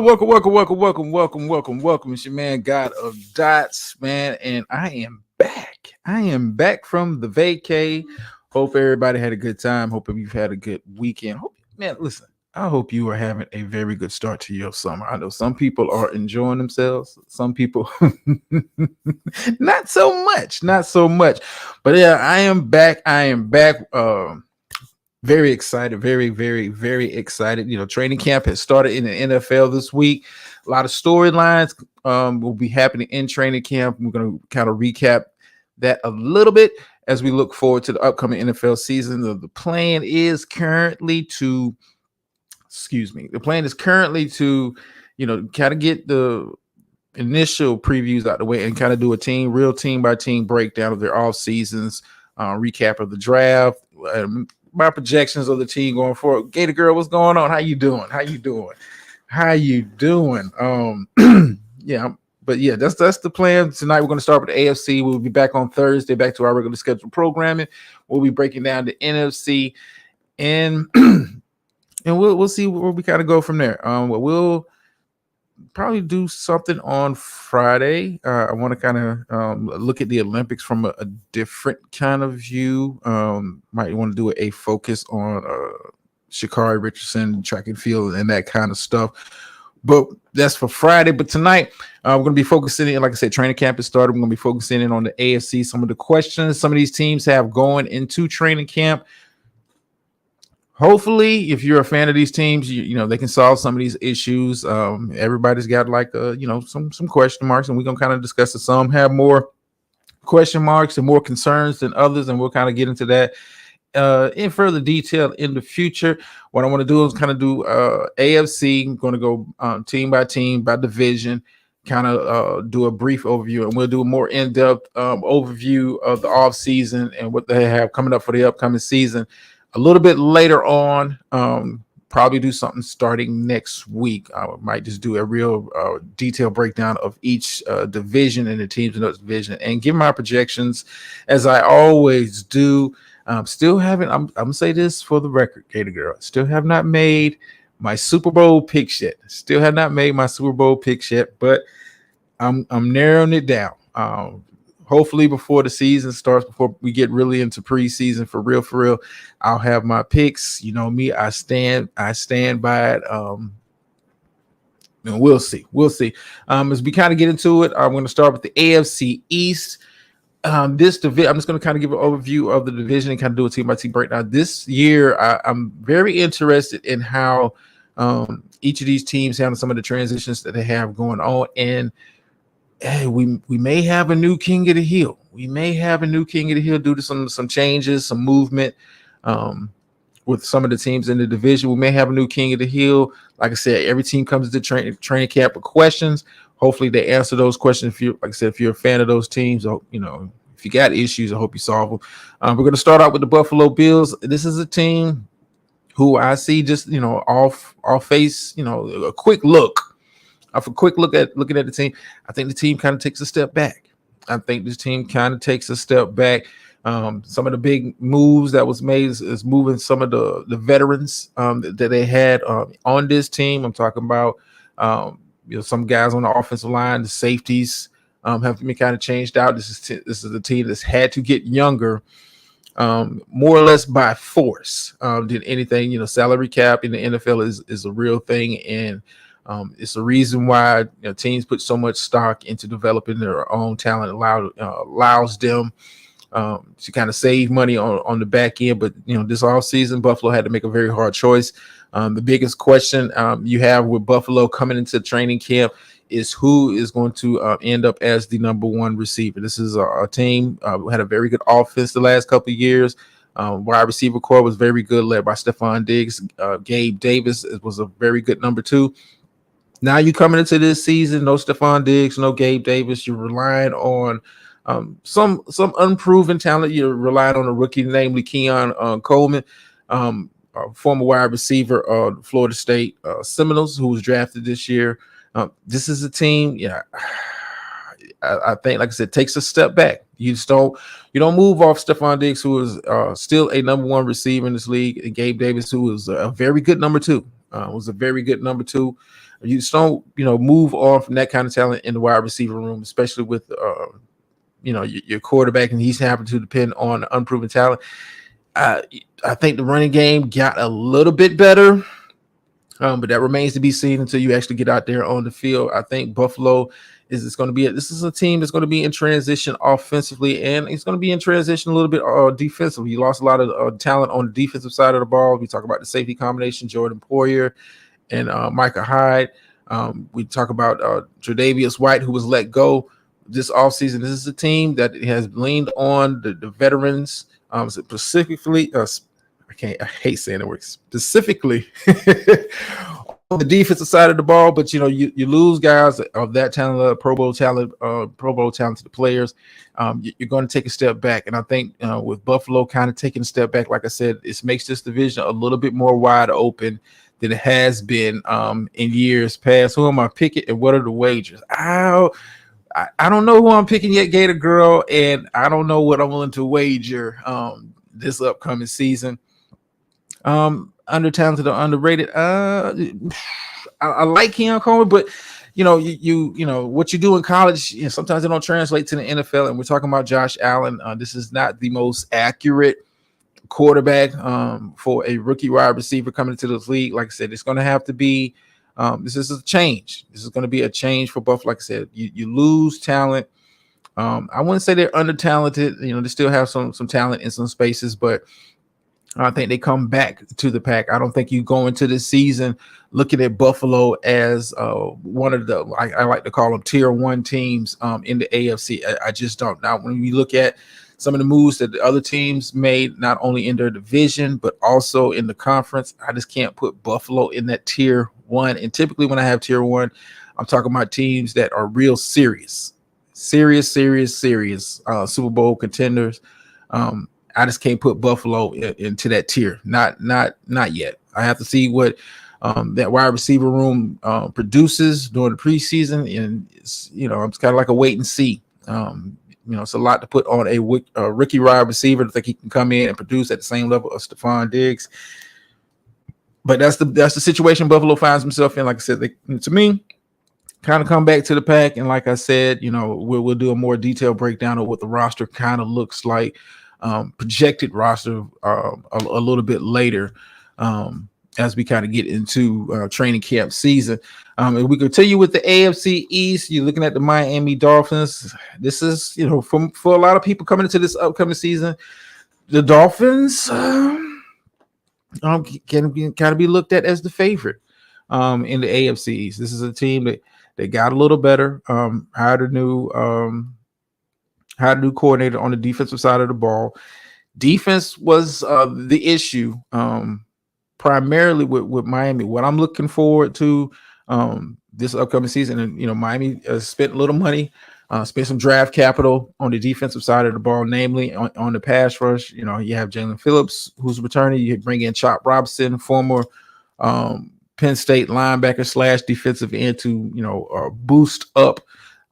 Welcome. It's your man, God of Dots, man, and I am back. I am back from the vacay. Hope everybody had a good time. Hope you've had a good weekend. Man, listen, I hope you are having a very good start to your summer. I know some people are enjoying themselves. Some people, not so much. But yeah, I am back. Very excited, very excited. Training camp has started in the NFL this week. A lot of storylines will be happening in training camp. We're going to kind of recap that a little bit as we look forward to the upcoming NFL season. The plan is currently to, kind of get the initial previews out the way and kind of do a real team by team breakdown of their off seasons, recap of the draft, my projections of the team going forward. Gator girl, what's going on? How you doing? Yeah, but yeah, that's the plan. Tonight we're going to start with the AFC. We'll be back on Thursday, back to our regular scheduled programming. We'll be breaking down the NFC and and we'll see where we kind of go from there. We'll probably do something on Friday. I want to kind of look at the Olympics from a different kind of view. Might want to do a focus on Sha'Carri Richardson, track and field, and that kind of stuff. But that's for Friday. But tonight, we're going to be focusing in, like I said, training camp has started. We're going to be focusing in on the AFC, some of the questions some of these teams have going into training camp. Hopefully, if you're a fan of these teams, you know they can solve some of these issues. Everybody's got some question marks, and we're gonna kind of discuss it. Some have more question marks and more concerns than others, and we'll kind of get into that in further detail in the future. What I want to do is kind of do AFC. I'm going to go team by team by division, kind of do a brief overview, and we'll do a more in-depth overview of the off season and what they have coming up for the upcoming season. A little bit later on, probably do something starting next week. I might just do a real detailed breakdown of each division and the teams in those division and give my projections as I always do. Still haven't, I'm going to say this for the record, Gator Girl, still have not made my Super Bowl picks yet. But I'm narrowing it down. Hopefully before the season starts, before we get really into preseason for real, I'll have my picks. You know me, I stand by it. And we'll see. As we kind of get into it, I'm going to start with the AFC East. This division, I'm just going to kind of give an overview of the division and kind of do a team by team breakdown. This year, I'm very interested in how each of these teams handle some of the transitions that they have going on. And hey, we may have a new king of the hill. Due to some changes, some movement with some of the teams in the division. We may have a new king of the hill. Like I said, every team comes to training camp with questions. Hopefully they answer those questions. If you're a fan of those teams, or if you got issues, I hope you solve them. We're going to start out with the Buffalo Bills. This is a team who I see just off face, a quick look. Looking at the team, I think the team kind of takes a step back. Some of the big moves that was made is moving some of the veterans that they had on this team. I'm talking about some guys on the offensive line, the safeties have been kind of changed out. This is a team that's had to get younger, more or less by force than anything. Salary cap in the NFL is a real thing, and it's the reason why teams put so much stock into developing their own talent. Allows them to kind of save money on the back end. But this offseason, Buffalo had to make a very hard choice. The biggest question you have with Buffalo coming into training camp is who is going to end up as the number one receiver. This is a team who had a very good offense the last couple of years. Wide receiver core was very good, led by Stephon Diggs. Gabe Davis was a very good number two. Now you coming into this season, no Stephon Diggs, no Gabe Davis. You're relying on some unproven talent. You're relying on a rookie, namely Keon Coleman, former wide receiver of Florida State Seminoles, who was drafted this year. This is a team, I think, like I said, takes a step back. You don't move off Stephon Diggs, who is still a number one receiver in this league, and Gabe Davis, who is a very good number two. You just don't, move on from that kind of talent in the wide receiver room, especially with, your quarterback, and he's having to depend on unproven talent. I think the running game got a little bit better, but that remains to be seen until you actually get out there on the field. I think Buffalo is going to be this is a team that's going to be in transition offensively, and it's going to be in transition a little bit defensively. You lost a lot of talent on the defensive side of the ball. We talk about the safety combination, Jordan Poyer and Micah Hyde. We talk about Tre'Davious White, who was let go this offseason. This is a team that has leaned on the veterans, specifically. I hate saying the word specifically on the defensive side of the ball, but you lose guys of that talent, Pro Bowl talented players. You're going to take a step back, and I think with Buffalo kind of taking a step back, like I said, it makes this division a little bit more wide open than it has been in years past. Who am I picking, and what are the wagers? I don't know who I'm picking yet, Gator Girl, and I don't know what I'm willing to wager this upcoming season. Under talented or underrated. I like Keon Coleman, but what you do in college, sometimes it don't translate to the NFL. And we're talking about Josh Allen. This is not the most accurate quarterback for a rookie wide receiver coming into this league. Like I said, it's going to have to be. This is a change. This is going to be a change for Buffalo. Like I said, you lose talent. I wouldn't say they're under talented. They still have some talent in some spaces, but I think they come back to the pack. I don't think you go into this season looking at Buffalo as one of the, I like to call them tier one teams in the AFC. I just don't. Now, when you look at some of the moves that the other teams made, not only in their division, but also in the conference, I just can't put Buffalo in that tier one. And typically when I have tier one, I'm talking about teams that are real serious Super Bowl contenders. I just can't put Buffalo into that tier. Not yet. I have to see what that wide receiver room produces during the preseason, and it's kind of like a wait and see. It's a lot to put on a rookie wide receiver to think he can come in and produce at the same level of Stephon Diggs. But that's the situation Buffalo finds himself in. Like I said, to me, kind of come back to the pack, and like I said, we'll do a more detailed breakdown of what the roster kind of looks like. Projected roster a little bit later as we kind of get into training camp season. And we continue with the AFC East. You're looking at the Miami Dolphins. This is, for a lot of people coming into this upcoming season, the Dolphins can be looked at as the favorite in the AFC East. This is a team that they got a little better, hired a new coordinator on the defensive side of the ball. Defense was the issue primarily with Miami. What I'm looking forward to this upcoming season, and Miami spent a little money, spent some draft capital on the defensive side of the ball, namely on the pass rush. You have Jalen Phillips, who's returning. You bring in Chop Robinson, former Penn State linebacker / defensive end, to boost up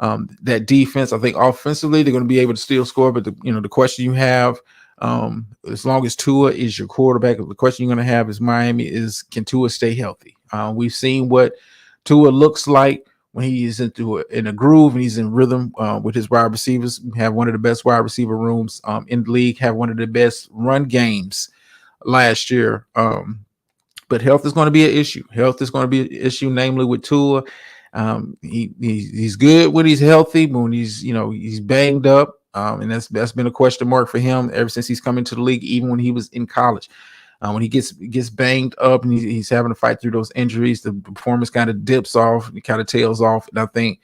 that defense. I think offensively they're going to be able to still score, but the question you have, as long as Tua is your quarterback, the question you're going to have is Miami is, can Tua stay healthy? We've seen what Tua looks like when he is in a groove and he's in rhythm with his wide receivers. We have one of the best wide receiver rooms in the league, have one of the best run games last year. But health is going to be an issue. Namely with Tua. He's good when he's healthy, but when he's banged up, and that's been a question mark for him ever since he's come into the league, even when he was in college. When he gets banged up and he's having to fight through those injuries, the performance kind of dips off, it kind of tails off. And I think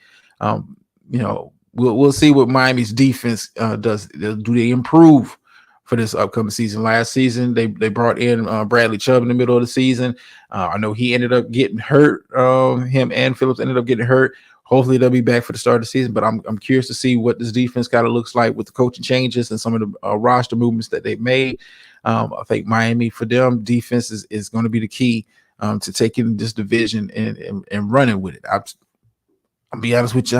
we'll see what Miami's defense does. Do they improve for this upcoming season? Last season, they brought in Bradley Chubb in the middle of the season. I know he ended up getting hurt. Him and Phillips ended up getting hurt. Hopefully they'll be back for the start of the season, but I'm curious to see what this defense kind of looks like with the coaching changes and some of the roster movements that they've made. I think Miami, for them, defense is going to be the key to taking this division and running with it. I'll be honest with you,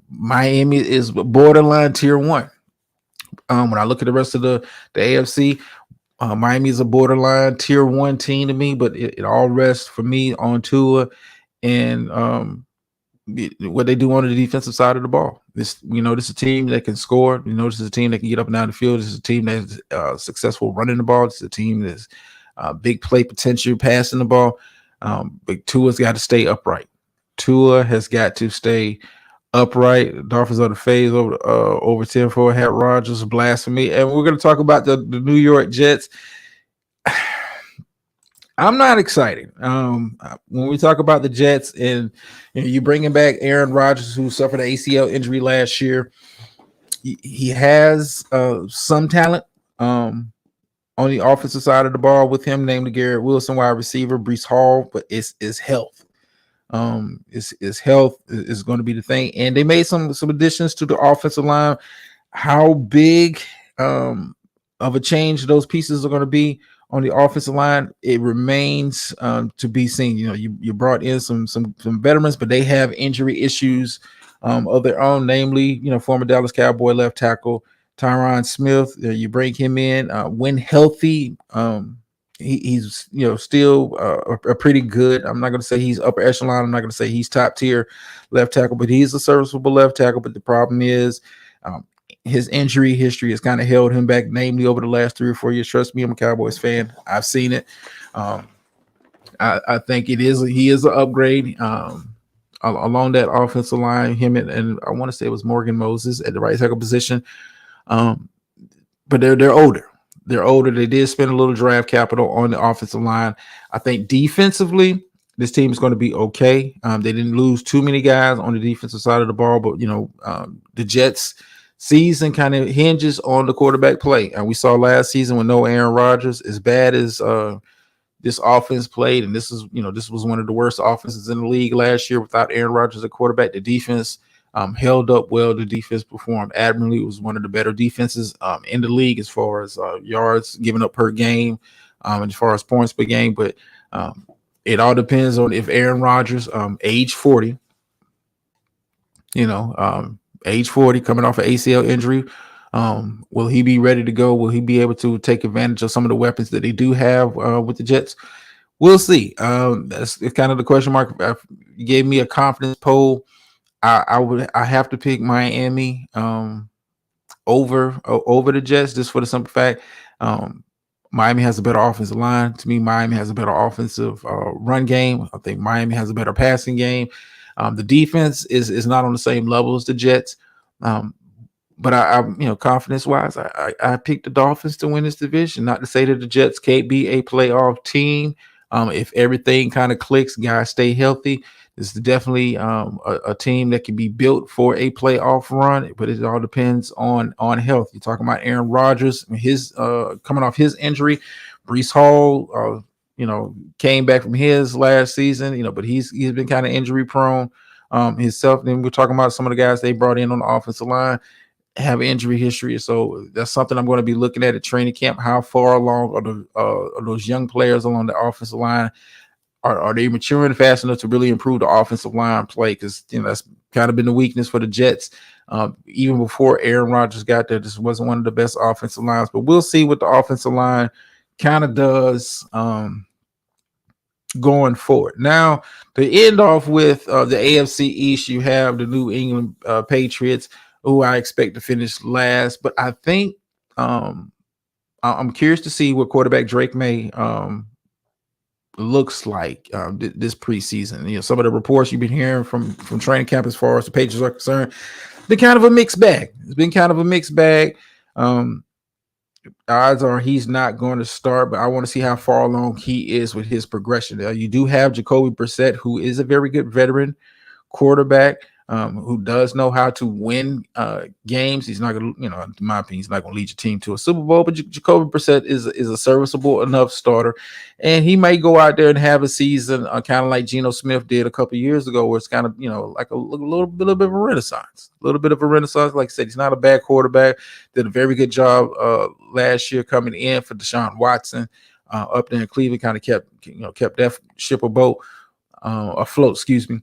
Miami is borderline tier one. When I look at the rest of the AFC, Miami is a borderline tier one team to me, but it all rests for me on Tua and what they do on the defensive side of the ball. This is a team that can score. This is a team that can get up and down the field. This is a team that's successful running the ball. This is a team that's big play potential passing the ball. But Tua's got to stay upright. Tua has got to stay upright. Dolphins are the phase over 10-4. Hat Rodgers, blasphemy. And we're going to talk about the New York Jets. I'm not excited. When we talk about the Jets and you bringing back Aaron Rodgers, who suffered an ACL injury last year, he has some talent on the offensive side of the ball with him, namely Garrett Wilson, wide receiver, Breece Hall, but it's health. His health is going to be the thing, and they made some additions to the offensive line. How big of a change those pieces are going to be on the offensive line, it remains to be seen. You brought in some veterans, but they have injury issues of their own, namely, former Dallas Cowboy left tackle Tyron Smith. You bring him in when healthy. He's still a pretty good. I'm not going to say he's upper echelon. I'm not going to say he's top tier left tackle, but he's a serviceable left tackle. But the problem is his injury history has kind of held him back, namely over the last 3 or 4 years. Trust me, I'm a Cowboys fan. I've seen it. I think he is an upgrade along that offensive line. Him and I want to say it was Morgan Moses at the right tackle position. But they're older. They're older. They did spend a little draft capital on the offensive line. I think defensively, this team is going to be okay. They didn't lose too many guys on the defensive side of the ball, but the Jets' season kind of hinges on the quarterback play. And we saw last season with no Aaron Rodgers, as bad as this offense played, and this was one of the worst offenses in the league last year without Aaron Rodgers at quarterback. The defense held up well. The defense performed admirably. It was one of the better defenses in the league as far as yards given up per game, and as far as points per game. But it all depends on if Aaron Rodgers, age 40, age 40, coming off an ACL injury, will he be ready to go? Will he be able to take advantage of some of the weapons that they do have with the Jets? We'll see. That's kind of the question mark. You gave me a confidence poll. I have to pick Miami over the Jets, just for the simple fact Miami has a better offensive line. To me, Miami has a better offensive run game. I think Miami has a better passing game. The defense is not on the same level as the Jets. But I confidence wise, I picked the Dolphins to win this division. Not to say that the Jets can't be a playoff team. If everything kind of clicks, guys stay healthy, this is definitely a team that can be built for a playoff run. But it all depends on health. You're talking about Aaron Rodgers, his coming off his injury. Breece Hall, came back from his last season, but he's been kind of injury prone himself. Then we're talking about some of the guys they brought in on the offensive line have injury history, so that's something I'm going to be looking at training camp. How far along are those young players along the offensive line? Are they maturing fast enough to really improve the offensive line play? Because that's kind of been the weakness for the Jets. Even before Aaron Rodgers got there, this wasn't one of the best offensive lines. But we'll see what the offensive line kind of does going forward. Now, to end off with the AFC East, you have the New England Patriots, who I expect to finish last. But I think I'm curious to see what quarterback Drake May looks like this preseason. Some of the reports you've been hearing from training camp as far as the Patriots are concerned, been kind of a mixed bag. It's been kind of a mixed bag. Odds are he's not going to start, but I want to see how far along he is with his progression. You do have Jacoby Brissett, who is a very good veteran quarterback, who does know how to win games. He's not going to, in my opinion, he's not going to lead your team to a Super Bowl, but Jacoby Brissett is a serviceable enough starter, and he may go out there and have a season kind of like Geno Smith did a couple years ago, where it's kind of, like a little bit of a renaissance. Like I said, he's not a bad quarterback. Did a very good job last year coming in for Deshaun Watson up there in Cleveland, kind of kept that ship afloat, excuse me.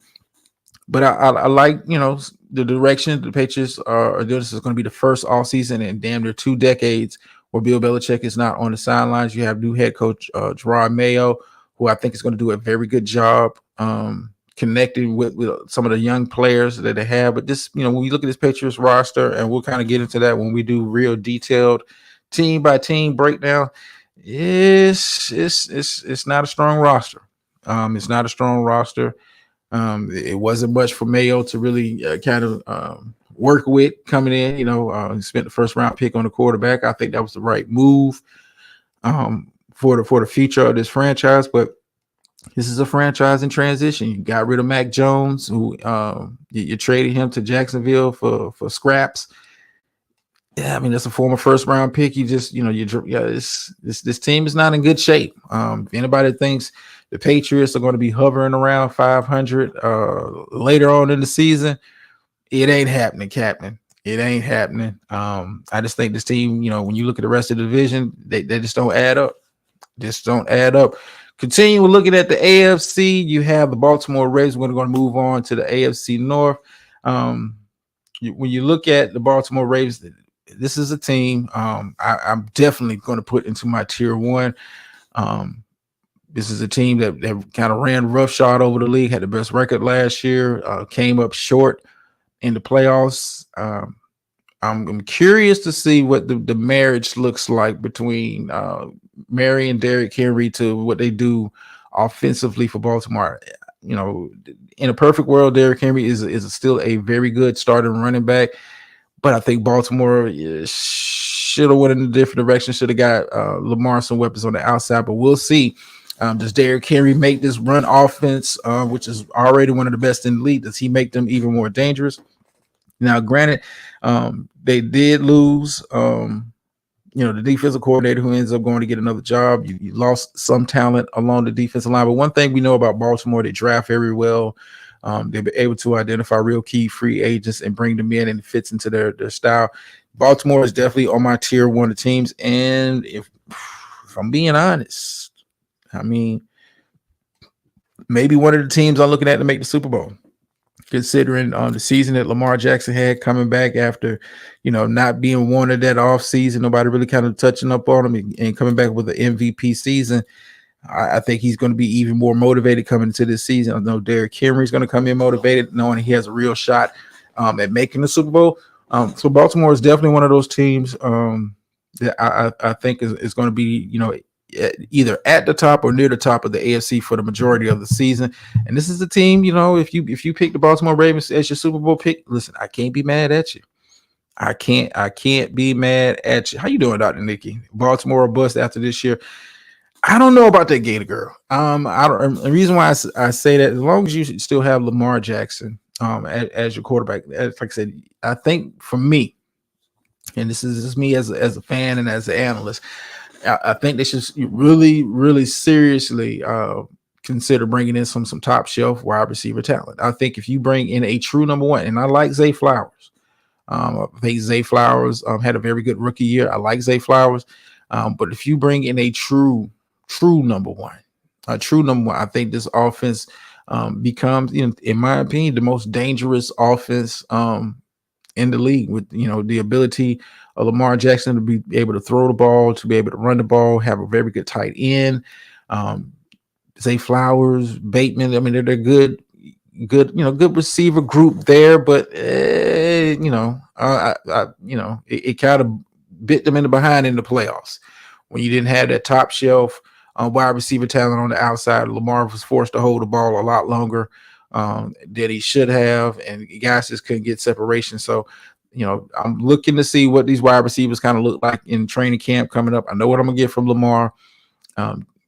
But I like, the direction the Patriots are doing. This is going to be the first all season in damn near 2 decades where Bill Belichick is not on the sidelines. You have new head coach Gerard Mayo, who I think is going to do a very good job kind connecting with some of the young players that they have. But this, when we look at this Patriots roster, and we'll kind of get into that when we do real detailed team by team breakdown, it's not a strong roster. It's not a strong roster. It wasn't much for Mayo to really kind of work with coming in. He spent the first round pick on the quarterback. I think that was the right move for the future of this franchise. But this is a franchise in transition. You got rid of Mac Jones, who you traded him to Jacksonville for scraps. Yeah, I mean, that's a former first round pick. This team is not in good shape. If anybody thinks the Patriots are going to be hovering around 500 later on in the season, it ain't happening, Captain. It ain't happening. I just think this team, when you look at the rest of the division, they just don't add up. Continue looking at the AFC. You have the Baltimore Ravens. We're going to move on to the AFC North. When you look at the Baltimore Ravens, this is a team I'm definitely going to put into my tier one. This is a team that kind of ran roughshod over the league, had the best record last year, came up short in the playoffs. I'm curious to see what the marriage looks like between Mary and Derrick Henry to what they do offensively for Baltimore. In a perfect world, Derrick Henry is still a very good starting running back. But I think Baltimore should have went in a different direction. Should have got Lamar some weapons on the outside. But we'll see. Does Derrick Henry make this run offense, which is already one of the best in the league, does he make them even more dangerous? Now, granted, they did lose, the defensive coordinator who ends up going to get another job. You lost some talent along the defensive line. But one thing we know about Baltimore, they draft very well. They've been able to identify real key free agents and bring them in, and it fits into their style. Baltimore is definitely on my tier one of teams. And if I'm being honest, I mean, maybe one of the teams I'm looking at to make the Super Bowl, considering the season that Lamar Jackson had coming back after, not being wanted that off season, nobody really kind of touching up on him, and coming back with an MVP season. I think he's going to be even more motivated coming into this season. I know Derrick Henry is going to come in motivated, knowing he has a real shot at making the Super Bowl. So Baltimore is definitely one of those teams that I think is going to be, either at the top or near the top of the AFC for the majority of the season. And this is a team, if you pick the Baltimore Ravens as your Super Bowl pick, listen, I can't be mad at you. I can't be mad at you. How you doing, Dr. Nikki? Baltimore bust after this year. I don't know about that Gator girl. The reason why I say that, as long as you still have Lamar Jackson as your quarterback, like I said, I think for me, and this is just me as a fan and as an analyst, I think they should really, really seriously consider bringing in some top shelf wide receiver talent. I think if you bring in a true number one, and I like Zay Flowers. I think Zay Flowers had a very good rookie year. I like Zay Flowers. But if you bring in a true number one, I think this offense becomes, in my opinion, the most dangerous offense in the league, with the ability of Lamar Jackson to be able to throw the ball, to be able to run the ball, have a very good tight end. Zay Flowers, Bateman, I mean, they're good, good receiver group there, but it kind of bit them in the behind in the playoffs when you didn't have that top shelf wide receiver talent on the outside. Lamar was forced to hold the ball a lot longer than he should have, and guys just couldn't get separation. So, I'm looking to see what these wide receivers kind of look like in training camp coming up. I know what I'm gonna get from Lamar.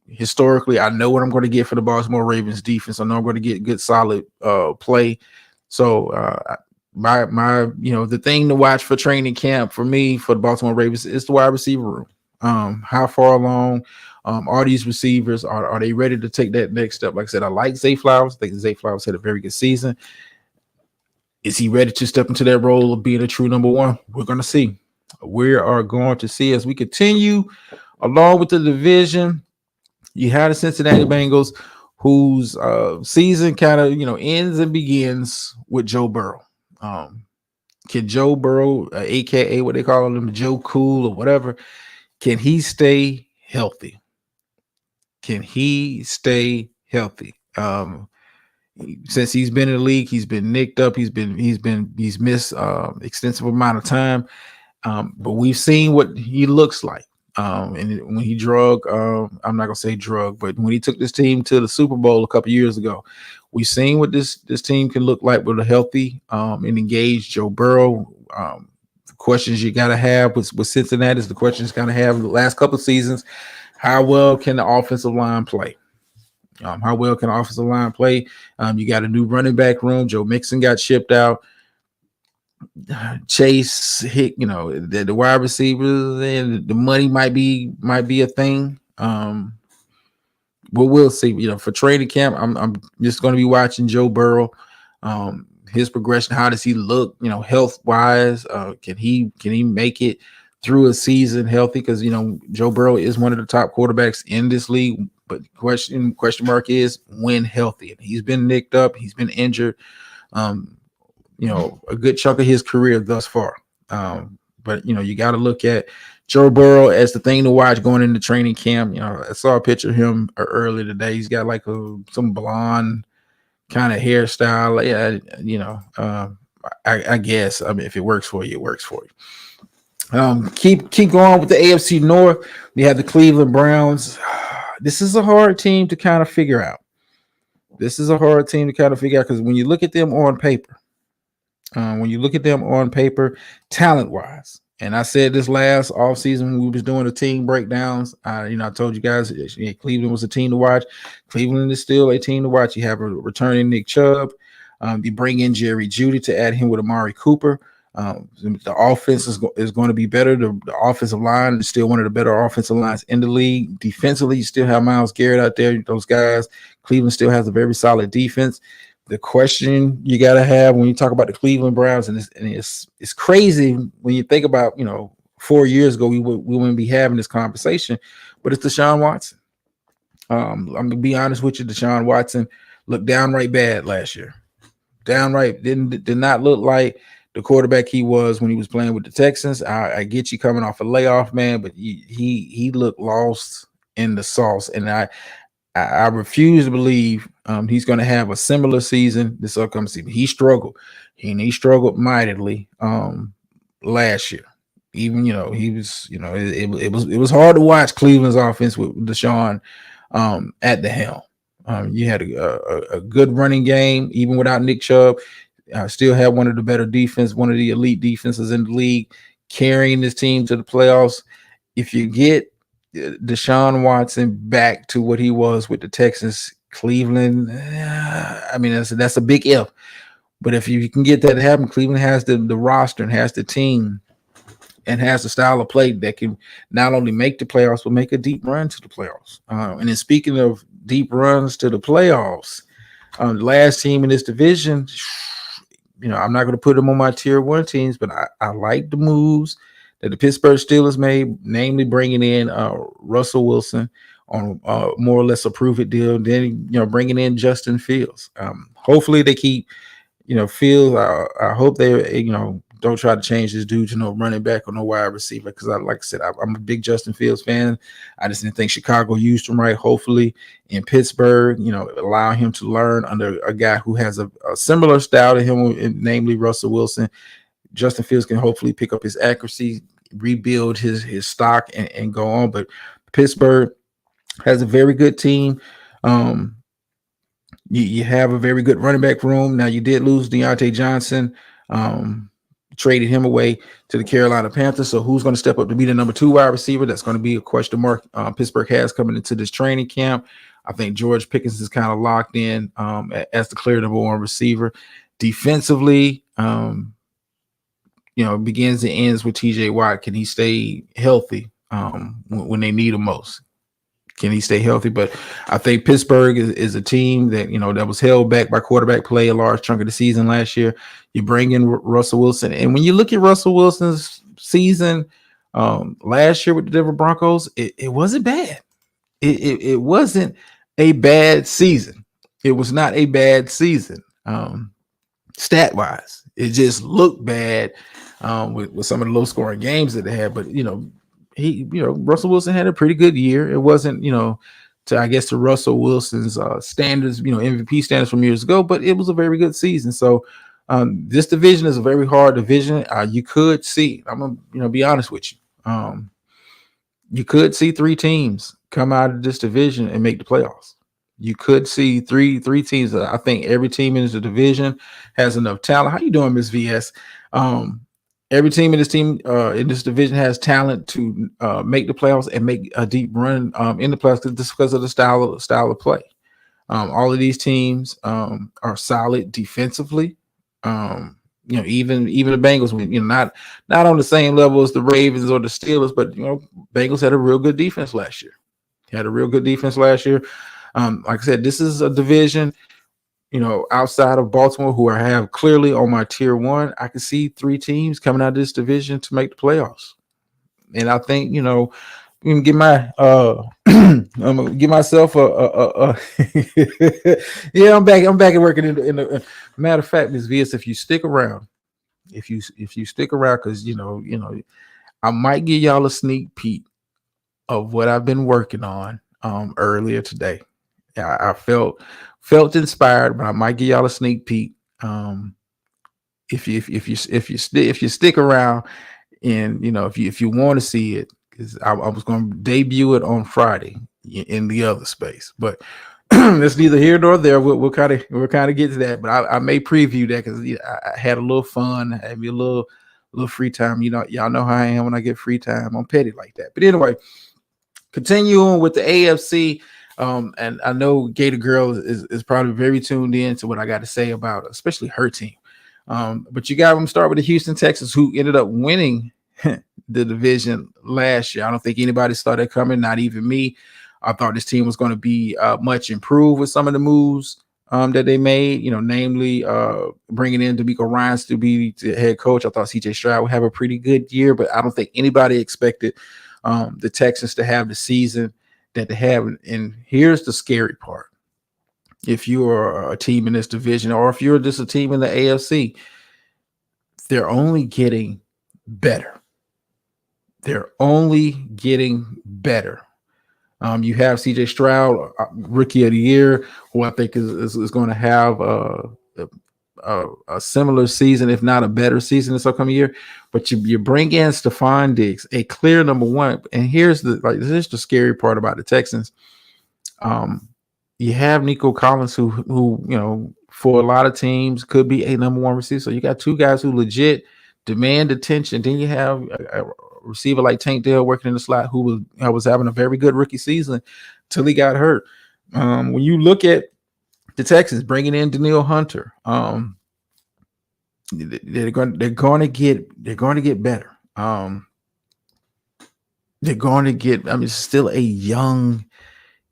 Historically, I know what I'm going to get for the Baltimore Ravens defense. I know I'm going to get good, solid play. So the thing to watch for training camp for me, for the Baltimore Ravens, is the wide receiver room. How far along are these receivers? Are they ready to take that next step? Like I said, I like Zay Flowers. I think Zay Flowers had a very good season. Is he ready to step into that role of being a true number one? We're going to see. We are going to see as we continue along with the division. You have the Cincinnati Bengals, whose season kind of, ends and begins with Joe Burrow. Can Joe Burrow, aka what they call him, Joe Cool or whatever, can he stay healthy? Since he's been in the league, he's been nicked up. He's missed extensive amount of time. But we've seen what he looks like. And when he I'm not gonna say drug, but when he took this team to the Super Bowl a couple years ago, we've seen what this team can look like with a healthy and engaged Joe Burrow. The questions you got to have with Cincinnati is the questions you got to have the last couple of seasons. How well can the offensive line play? How well can the offensive line play? You got a new running back room. Joe Mixon got shipped out. Chase Hick, the wide receivers and the money might be a thing. But we'll see. For training camp, I'm just going to be watching Joe Burrow, his progression. How does he look? Health wise, can he make it through a season healthy? Because Joe Burrow is one of the top quarterbacks in this league. But question mark is when healthy. And he's been nicked up. He's been injured. A good chunk of his career thus far. But you got to look at Joe Burrow as the thing to watch going into training camp. I saw a picture of him earlier today. He's got like some blonde kind of hairstyle. I guess. I mean, if it works for you, it works for you. Keep going with the AFC North. We have the Cleveland Browns. This is a hard team to kind of figure out. Because when you look at them on paper, talent-wise, and I said this last offseason when we was doing the team breakdowns, I told you guys Cleveland was a team to watch. Cleveland is still a team to watch. You have a returning Nick Chubb. You bring in Jerry Jeudy to add him with Amari Cooper. The offense is going to be better. The offensive line is still one of the better offensive lines in the league. Defensively, you still have Myles Garrett out there. Those guys. Cleveland still has a very solid defense. The question you got to have when you talk about the Cleveland Browns, and it's crazy when you think about 4 years ago we wouldn't be having this conversation, but it's Deshaun Watson. I'm gonna be honest with you, Deshaun Watson looked downright bad last year. Downright did not look like the quarterback he was when he was playing with the Texans. I get you coming off a layoff, man, but he looked lost in the sauce, and I refuse to believe he's going to have a similar season this upcoming season. He struggled. He struggled mightily last year. Even he was it was hard to watch Cleveland's offense with Deshaun at the helm. You had a good running game even without Nick Chubb. Still had one of the better defense, one of the elite defenses in the league, carrying this team to the playoffs. If you get Deshaun Watson back to what he was with the Texans, Cleveland, I mean, that's a big if. But if you can get that to happen, Cleveland has the roster and has the team and has the style of play that can not only make the playoffs, but make a deep run to the playoffs. And then speaking of deep runs to the playoffs, the last team in this division, I'm not going to put them on my tier one teams, but I like the moves that the Pittsburgh Steelers made, namely bringing in Russell Wilson on more or less a prove-it deal, then bringing in Justin Fields. Hopefully they keep Fields. I hope they don't try to change this dude to no running back or no wide receiver, because like I said, I'm a big Justin Fields fan. I just didn't think Chicago used him right. Hopefully in Pittsburgh, allow him to learn under a guy who has a similar style to him, namely Russell Wilson. Justin Fields can hopefully pick up his accuracy, rebuild his stock, and go on. But Pittsburgh has a very good team. You have a very good running back room. Now, you did lose Deontay Johnson, traded him away to the Carolina Panthers. So who's going to step up to be the number 2 wide receiver? That's going to be a question mark. Pittsburgh has coming into this training camp. I think George Pickens is kind of locked in as the clear number 1 receiver. Defensively, begins and ends with TJ Watt. Can he stay healthy when they need him most? Can he stay healthy? But I think Pittsburgh is a team that, that was held back by quarterback play a large chunk of the season last year. You bring in Russell Wilson. And when you look at Russell Wilson's season last year with the Denver Broncos, it wasn't bad. It wasn't a bad season. It was not a bad season stat-wise. It just looked bad with some of the low-scoring games that they had. But, Russell Wilson had a pretty good year. It wasn't, I guess to Russell Wilson's standards, MVP standards from years ago, but it was a very good season. So this division is a very hard division. You could see, I'm gonna be honest with you. You could see 3 teams come out of this division and make the playoffs. You could see three teams. I think every team in the division has enough talent. How you doing, Miss VS? Every team in this division has talent to make the playoffs and make a deep run in the playoffs just because of the style of play. All of these teams are solid defensively. Even the Bengals, not on the same level as the Ravens or the Steelers, but Bengals had a real good defense last year. Like I said, this is a division, outside of Baltimore, who I have clearly on my tier 1. I can see 3 teams coming out of this division to make the playoffs. And I think, I'm gonna give my I'm gonna give myself a yeah, I'm back and working in the matter of fact, Ms. VS, if you stick around, because I might give y'all a sneak peek of what I've been working on earlier today. I felt inspired, but I might give y'all a sneak peek. If you stick around, and if you want to see it, because I was going to debut it on Friday in the other space, but that's neither here nor there. We'll kind of get to that, but I may preview that because I had a little fun, I had me a little free time. Y'all know how I am when I get free time. I'm petty like that. But anyway, continue on with the AFC. And I know Gator Girl is probably very tuned in to what I got to say about especially her team. But you got them start with the Houston Texans, who ended up winning the division last year. I don't think anybody saw that coming, not even me. I thought this team was going to be much improved with some of the moves that they made, namely bringing in DeMeco Ryans to be the head coach. I thought CJ Stroud would have a pretty good year, but I don't think anybody expected the Texans to have the season that they have. And here's the scary part. If you are a team in this division, or if you're just a team in the AFC, they're only getting better. You have CJ Stroud, rookie of the year, who I think is going to have a similar season, if not a better season this upcoming year. But you bring in Stephon Diggs, a clear number 1. And here's this is the scary part about the Texans. You have Nico Collins, who for a lot of teams could be a number 1 receiver. So you got 2 guys who legit demand attention. Then you have a receiver like Tank Dell working in the slot, who was having a very good rookie season till he got hurt. When you look at the Texans bringing in Danielle Hunter, they're going to get better. They're going to get. It's still a young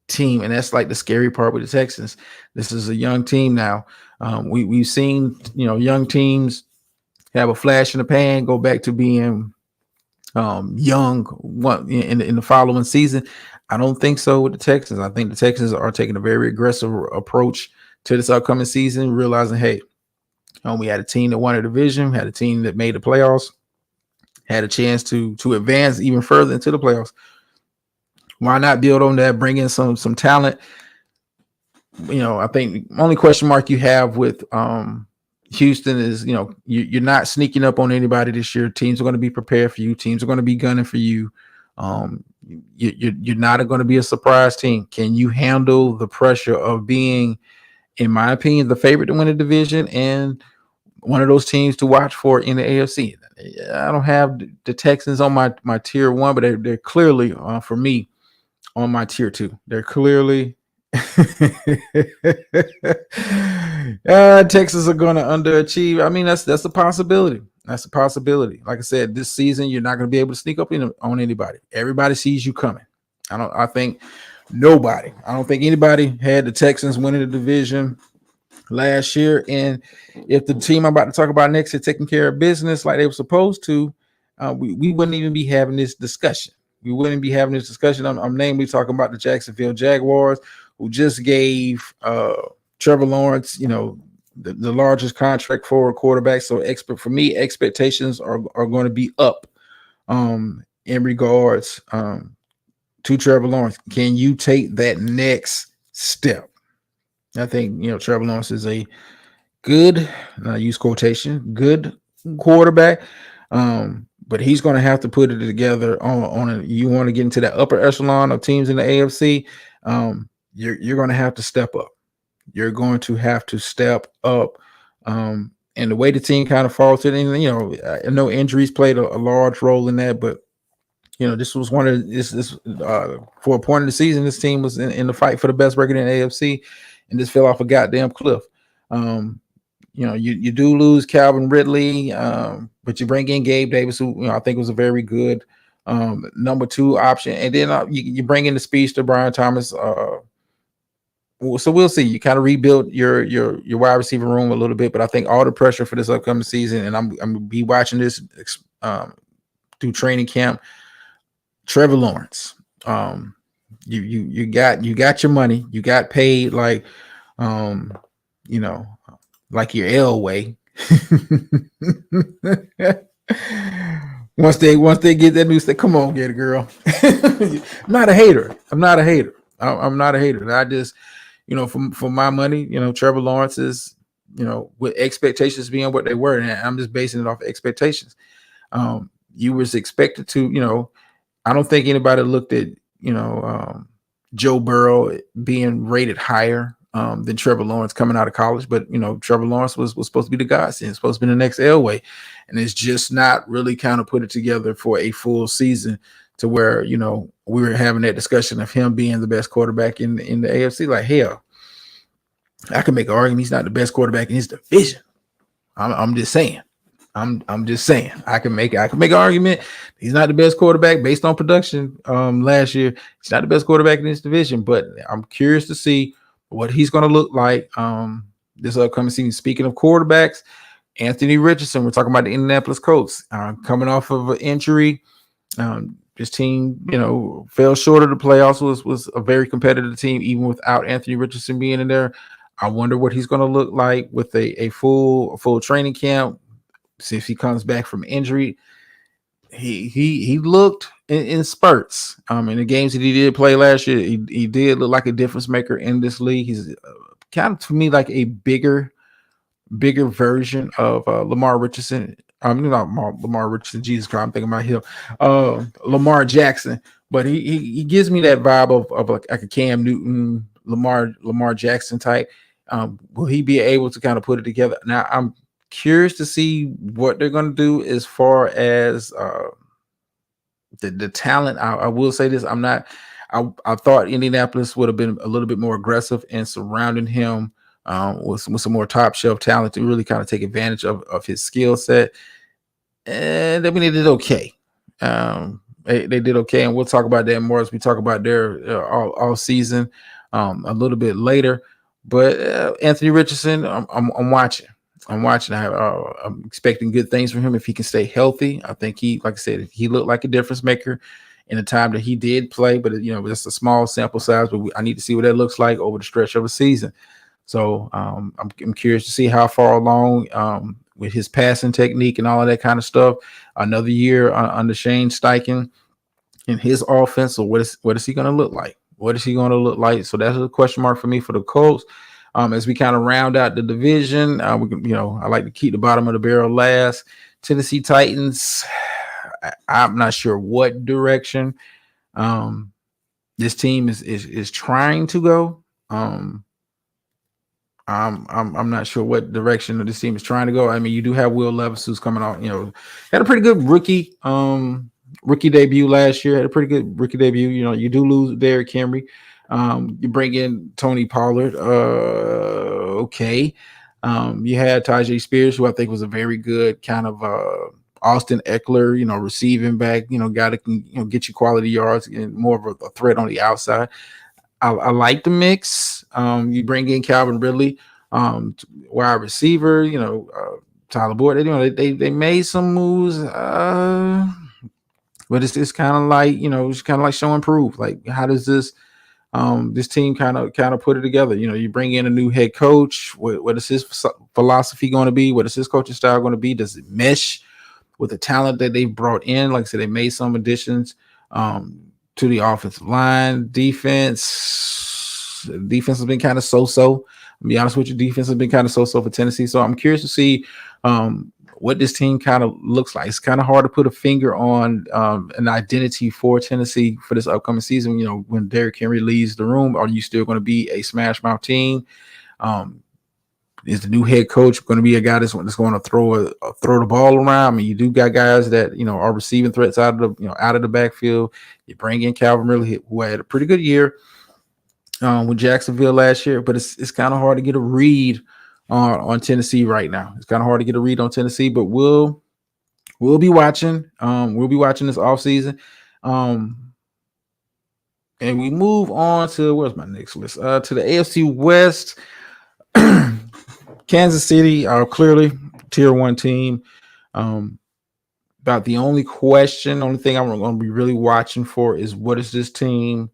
team, and that's like the scary part with the Texans. This is a young team now. We've seen young teams have a flash in the pan, go back to being young in the following season. I don't think so with the Texans. I think the Texans are taking a very aggressive approach to this upcoming season, realizing, hey, we had a team that won a division, had a team that made the playoffs, had a chance to advance even further into the playoffs. Why not build on that, bring in some talent? I think the only question mark you have with Houston is, you're not sneaking up on anybody this year. Teams are going to be prepared for you. Teams are going to be gunning for you. You're not going to be a surprise team. Can you handle the pressure of being, in my opinion, the favorite to win the division and one of those teams to watch for in the AFC? I don't have the Texans on my tier 1, but they're clearly for me on my tier 2. They're clearly Texas are going to underachieve. That's a possibility. That's a possibility. Like I said, this season you're not going to be able to sneak up on anybody. Everybody sees you coming. I don't think anybody had the Texans winning the division last year. And if the team I'm about to talk about next is taking care of business like they were supposed to, we wouldn't even be having this discussion. I'm namely talking about the Jacksonville Jaguars, who just gave Trevor Lawrence, the largest contract for a quarterback. So for me, expectations are going to be up in regards to Trevor Lawrence. Can you take that next step? I think, Trevor Lawrence is a good, I use quotation, good quarterback. But he's going to have to put it together you want to get into that upper echelon of teams in the AFC. You're going to have to step up. You're going to have to step up. And the way the team kind of falls to, I know injuries played a large role in that, but this was one of this for a point of the season, this team was in the fight for the best record in the AFC, and just fell off a goddamn cliff. You do lose Calvin Ridley, but you bring in Gabe Davis, who I think was a very good number 2 option, and then you bring in the speedster Brian Thomas. So we'll see. You kind of rebuild your wide receiver room a little bit, but I think all the pressure for this upcoming season, and I'm gonna be watching this through training camp. Trevor Lawrence, you got your money, you got paid like like your Elway. once they get that news, they come on, get it, girl. I'm not a hater. I'm not a hater. I just, for my money, Trevor Lawrence is, with expectations being what they were, and I'm just basing it off of expectations. You was expected to, I don't think anybody looked at, Joe Burrow being rated higher than Trevor Lawrence coming out of college. But, Trevor Lawrence was supposed to be the guy. It's supposed to be the next Elway. And it's just not really kind of put it together for a full season to where, we were having that discussion of him being the best quarterback in the AFC. Like, hell, I can make an argument he's not the best quarterback in his division. I'm just saying. I'm just saying I can make an argument. He's not the best quarterback based on production last year. He's not the best quarterback in this division, but I'm curious to see what he's going to look like this upcoming season. Speaking of quarterbacks, Anthony Richardson, we're talking about the Indianapolis Colts, coming off of an injury. This team, fell short of the playoffs. Was a very competitive team, even without Anthony Richardson being in there. I wonder what he's going to look like with a full training camp. See if he comes back from injury. He looked in spurts. In the games that he did play last year, he did look like a difference maker in this league. He's kind of, to me, like a bigger version of Lamar Richardson. Not Lamar Richardson. Jesus Christ, I'm thinking about him. Lamar Jackson, but he gives me that vibe of like a Cam Newton, Lamar Jackson type. Will he be able to kind of put it together? Now I'm curious to see what they're going to do as far as the talent. I will say this: I thought Indianapolis would have been a little bit more aggressive in surrounding him with some more top shelf talent to really kind of take advantage of his skill set. And I mean, they did okay. They did okay, and we'll talk about that more as we talk about their all season a little bit later. But Anthony Richardson, I'm watching. I'm expecting good things from him if he can stay healthy. I think like I said, he looked like a difference maker in the time that he did play, but it's a small sample size. But I need to see what that looks like over the stretch of a season. So I'm curious to see how far along with his passing technique and all of that kind of stuff. Another year under Shane Steichen in his offense. So what is he going to look like? What is he going to look like? So that's a question mark for me for the Colts. As we kind of round out the division, I like to keep the bottom of the barrel last. Tennessee Titans. I'm not sure what direction this team is trying to go. I'm not sure what direction this team is trying to go. I mean, you do have Will Levis, who's coming out. Had a pretty good rookie debut last year. Had a pretty good rookie debut. You do lose Derrick Henry. You bring in Tony Pollard. Okay. You had Tyjae Spears, who I think was a very good kind of Austin Eckler, receiving back, guy that can get you quality yards and more of a threat on the outside. I like the mix. You bring in Calvin Ridley, wide receiver, Tyler Boyd. They made some moves, but it's kind of like, it's kind of like show and prove. Like, how does this team kind of put it together? You bring in a new head coach. What is his philosophy going to be? What is his coaching style going to be? Does it mesh with the talent that they've brought in? Like I said, they made some additions to to the offensive line. Defense has been kind of so-so. I'll be honest with you, defense has been kind of so-so for Tennessee. So I'm curious to see what this team kind of looks like. It's kind of hard to put a finger on an identity for Tennessee for this upcoming season. You know, when Derrick Henry leaves the room, are you still going to be a smash mouth team? Is the new head coach going to be a guy that's going to throw the ball around? I mean, you do got guys that, you know, are receiving threats out of the backfield. You bring in Calvin Ridley, who had a pretty good year with Jacksonville last year, but it's kind of hard to get a read on Tennessee right now. It's kind of hard to get a read on Tennessee, but we'll be watching. We'll be watching this offseason. And we move on to, where's my next list? To the AFC West. Kansas City are clearly tier 1 team. About the only thing I'm going to be really watching for is what does this team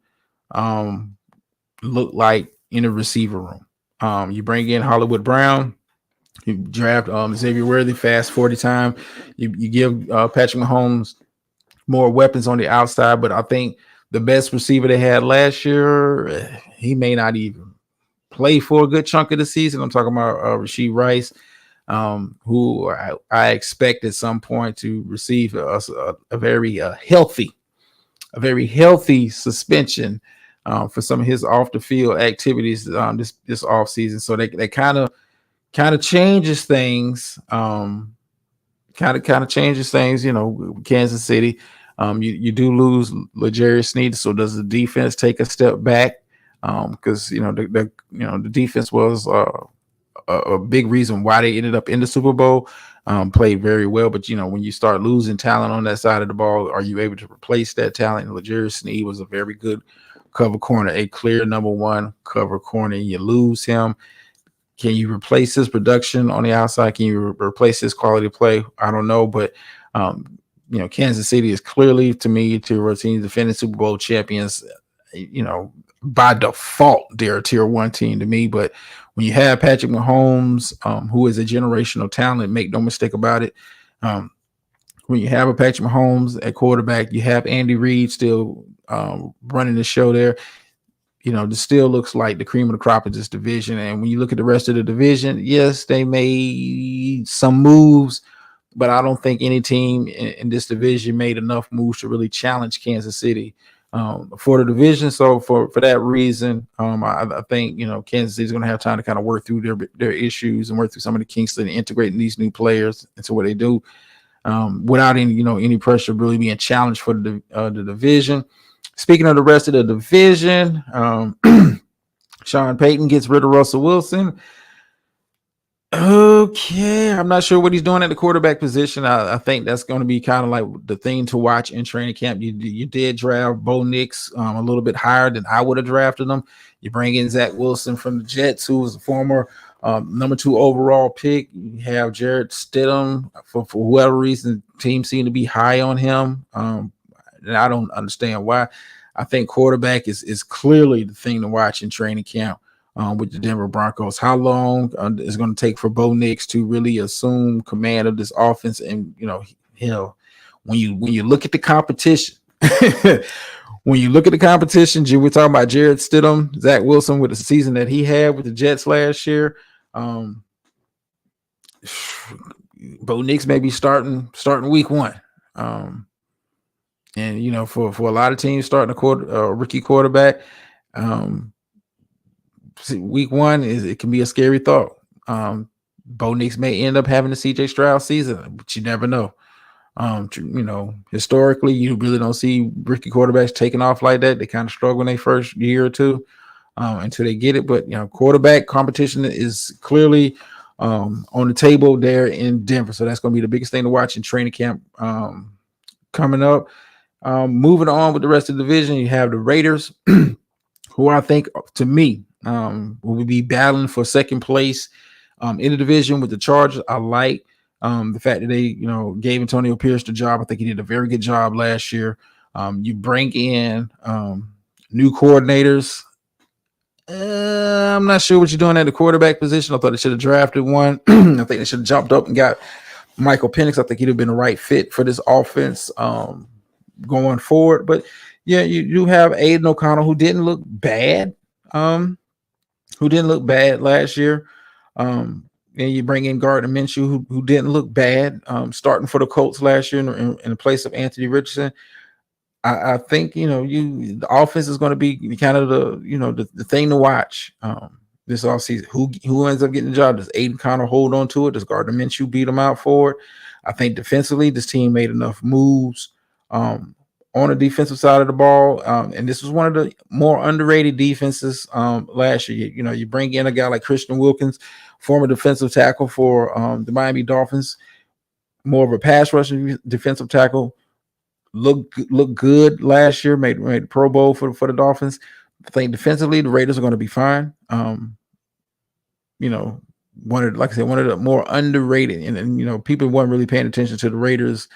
look like in the receiver room? You bring in Hollywood Brown, you draft Xavier Worthy, fast 40 time. You give Patrick Mahomes more weapons on the outside, but I think the best receiver they had last year, he may not even play for a good chunk of the season. I'm talking about Rashee Rice, who I expect at some point to receive a very healthy suspension for some of his off the field activities this off season. So they kind of changes things. Kind of changes things. You know, Kansas City. You do lose L'Jarius Sneed, so does the defense take a step back? Because the defense was a big reason why they ended up in the Super Bowl. Played very well, but when you start losing talent on that side of the ball, are you able to replace that talent? L'Jarius Sneed was a very good cover corner, a clear number 1 cover corner. You lose him. Can you replace his production on the outside? Can you replace his quality play? I don't know, but Kansas City is clearly, to me, tier 1 team, defending Super Bowl champions. By default, they're a tier 1 team to me. But when you have Patrick Mahomes, who is a generational talent, make no mistake about it. When you have a Patrick Mahomes at quarterback, you have Andy Reid still running the show there. This still looks like the cream of the crop of this division. And when you look at the rest of the division, yes, they made some moves, but I don't think any team in this division made enough moves to really challenge Kansas City for the division. So for that reason, I think Kansas City is going to have time to kind of work through their issues and work through some of the kinks and integrating these new players into what they do without any pressure really being challenged for the division. Speaking of the rest of the division, Sean Payton gets rid of Russell Wilson. Okay, I'm not sure what he's doing at the quarterback position. I think that's going to be kind of like the thing to watch in training camp. You did draft Bo Nix a little bit higher than I would have drafted him. You bring in Zach Wilson from the Jets, who was a former number 2 overall pick. You have Jarrett Stidham. For whatever reason, teams seem to be high on him. And I don't understand why. I think quarterback is clearly the thing to watch in training camp with the Denver Broncos. How long is it going to take for Bo Nix to really assume command of this offense? And when you look at the competition, we're talking about Jarrett Stidham, Zach Wilson with the season that he had with the Jets last year. Bo Nix may be starting week 1. And for a lot of teams starting a rookie quarterback, week 1 it can be a scary thought. Bo Nix may end up having a CJ Stroud season, but you never know. Historically, you really don't see rookie quarterbacks taking off like that. They kind of struggle in their first year or two until they get it. But quarterback competition is clearly on the table there in Denver. So that's going to be the biggest thing to watch in training camp coming up. Moving on with the rest of the division, you have the Raiders, who I think, to me, will be battling for second place in the division with the Chargers. I like the fact that they, gave Antonio Pierce the job. I think he did a very good job last year. You bring in new coordinators. I'm not sure what you're doing at the quarterback position. I thought they should have drafted one. I think they should have jumped up and got Michael Penix. I think he'd have been the right fit for this offense going forward. But Yeah, you do have Aiden O'Connell, who didn't look bad. Who didn't look bad last year. And you bring in Gardner Minshew, who didn't look bad, starting for the Colts last year in the place of Anthony Richardson. I think the offense is going to be kind of the thing to watch this offseason. Who ends up getting the job? Does Aiden Connell hold on to it? Does Gardner Minshew beat him out for it? I think defensively, this team made enough moves on the defensive side of the ball, and this was one of the more underrated defenses last year. You bring in a guy like Christian Wilkins, former defensive tackle for the Miami Dolphins, more of a pass rushing defensive tackle. Look good last year. Made Pro Bowl for the Dolphins. I think defensively the Raiders are going to be fine. One of the more underrated, and people weren't really paying attention to the Raiders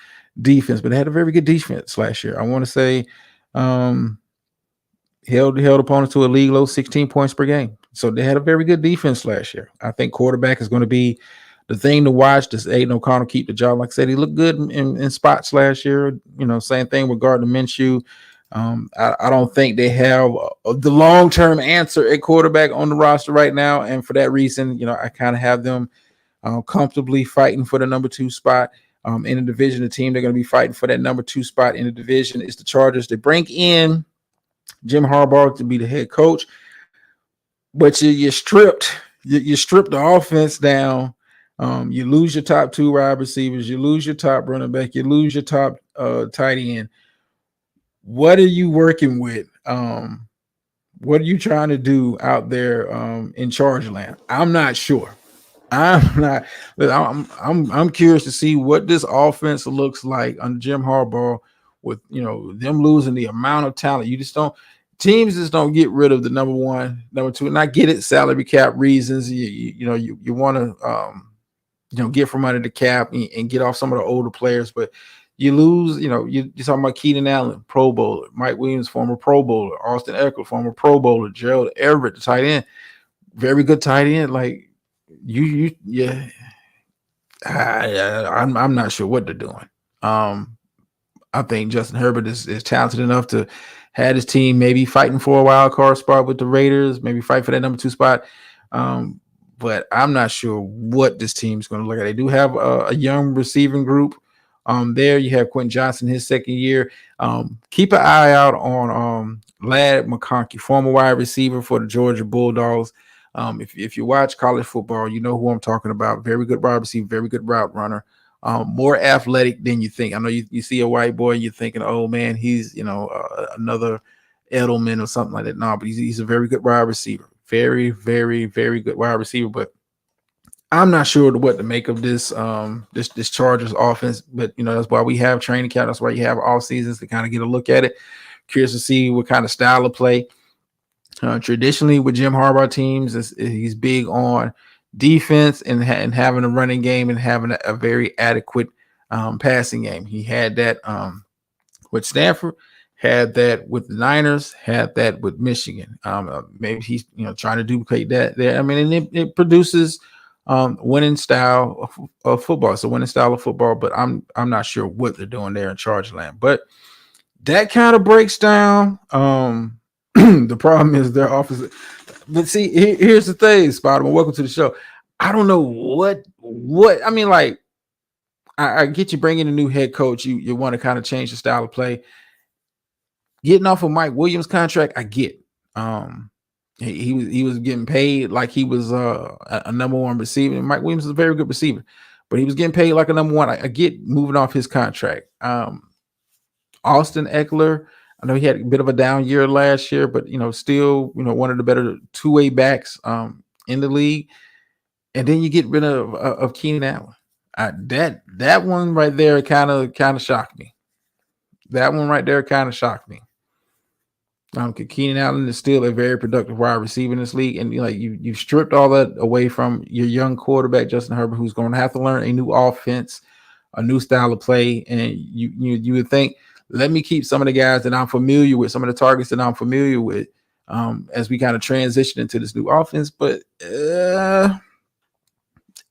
defense, but they had a very good defense last year. I want to say held opponents to a league low 16 points per game. So they had a very good defense last year. I think quarterback is going to be the thing to watch. Does Aiden O'Connell keep the job? Like I said, he looked good in spots last year. Same thing with Gardner Minshew. I don't think they have the long-term answer at quarterback on the roster right now. And for that reason, I kind of have them comfortably fighting for the number 2 spot in the division. The team they're going to be fighting for that number 2 spot in the division is the Chargers. They bring in Jim Harbaugh to be the head coach, but you stripped the offense down. You lose your top 2 wide receivers, you lose your top running back, you lose your top tight end. What are you working with? What are you trying to do out there in Charger land? I'm not sure. I'm curious to see what this offense looks like under Jim Harbaugh with them losing the amount of talent. Teams just don't get rid of the number 1, number 2, and I get it, salary cap reasons. You want to get from under the cap and get off some of the older players, but you lose. You're talking about Keenan Allen, Pro Bowler, Mike Williams, former Pro Bowler, Austin Eckler, former Pro Bowler, Gerald Everett, the tight end, very good tight end. Like I'm not sure what they're doing. I think Justin Herbert is talented enough to have his team maybe fighting for a wild card spot with the Raiders, maybe fight for that number 2 spot. But I'm not sure what this team is going to look at. They do have a young receiving group. There you have Quentin Johnson, his second year. Keep an eye out on Ladd McConkey, former wide receiver for the Georgia Bulldogs. If you watch college football, you know who I'm talking about. Very good wide receiver, very good route runner. More athletic than you think. I know you see a white boy, you're thinking, oh man, he's another Edelman or something like that. No, but he's a very good wide receiver. Very, very, very good wide receiver. But I'm not sure what to make of this this Chargers offense. But that's why we have training camp. That's why you have all seasons to kind of get a look at it. Curious to see what kind of style of play. Traditionally, with Jim Harbaugh teams, he's big on defense and having a running game and having a very adequate passing game. He had that with Stanford, had that with the Niners, had that with Michigan. Maybe he's trying to duplicate that there. I mean, and it produces winning style of football. It's a winning style of football, but I'm not sure what they're doing there in Chargerland. But that kind of breaks down. The problem is their offense. But see, here's the thing, Spider-Man. Welcome to the show. I don't know what I mean. Like, I get you bringing a new head coach. You want to kind of change the style of play. Getting off of Mike Williams' contract, I get. He was getting paid like he was a number 1 receiver. And Mike Williams is a very good receiver, but he was getting paid like a number 1. I get moving off his contract. Austin Eckler, I know he had a bit of a down year last year, but still, one of the better 2-way backs in the league. And then you get rid of Keenan Allen. That one right there kind of shocked me. That one right there kind of shocked me. Keenan Allen is still a very productive wide receiver in this league, and you've stripped all that away from your young quarterback Justin Herbert, who's going to have to learn a new offense, a new style of play. And you would think, let me keep some of the guys that I'm familiar with, some of the targets that I'm familiar with, as we kind of transition into this new offense. But I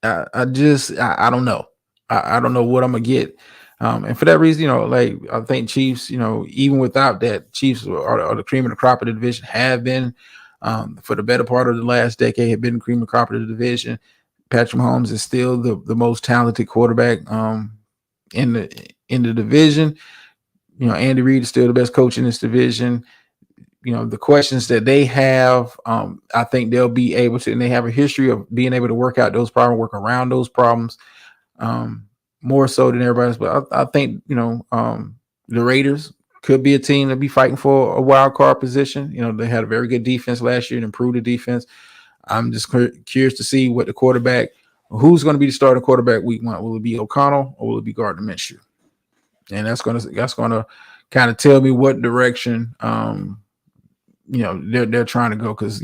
don't know. I don't know what I'm gonna get And for that reason, like I think Chiefs, even without that, Chiefs are the cream of the crop of the division, have been for the better part of the last decade, have been the cream of the crop of the division. Patrick Mahomes is still the most talented quarterback in the division. Andy Reid is still the best coach in this division. The questions that they have, I think they'll be able to, and they have a history of being able to work out those problems, work around those problems, more so than everybody else. But I think, the Raiders could be a team to be fighting for a wild card position. They had a very good defense last year and improved the defense. I'm just curious to see what who's going to be the starting quarterback week 1. Will it be O'Connell or will it be Gardner Minshew? And that's going to kind of tell me what direction, they're trying to go, because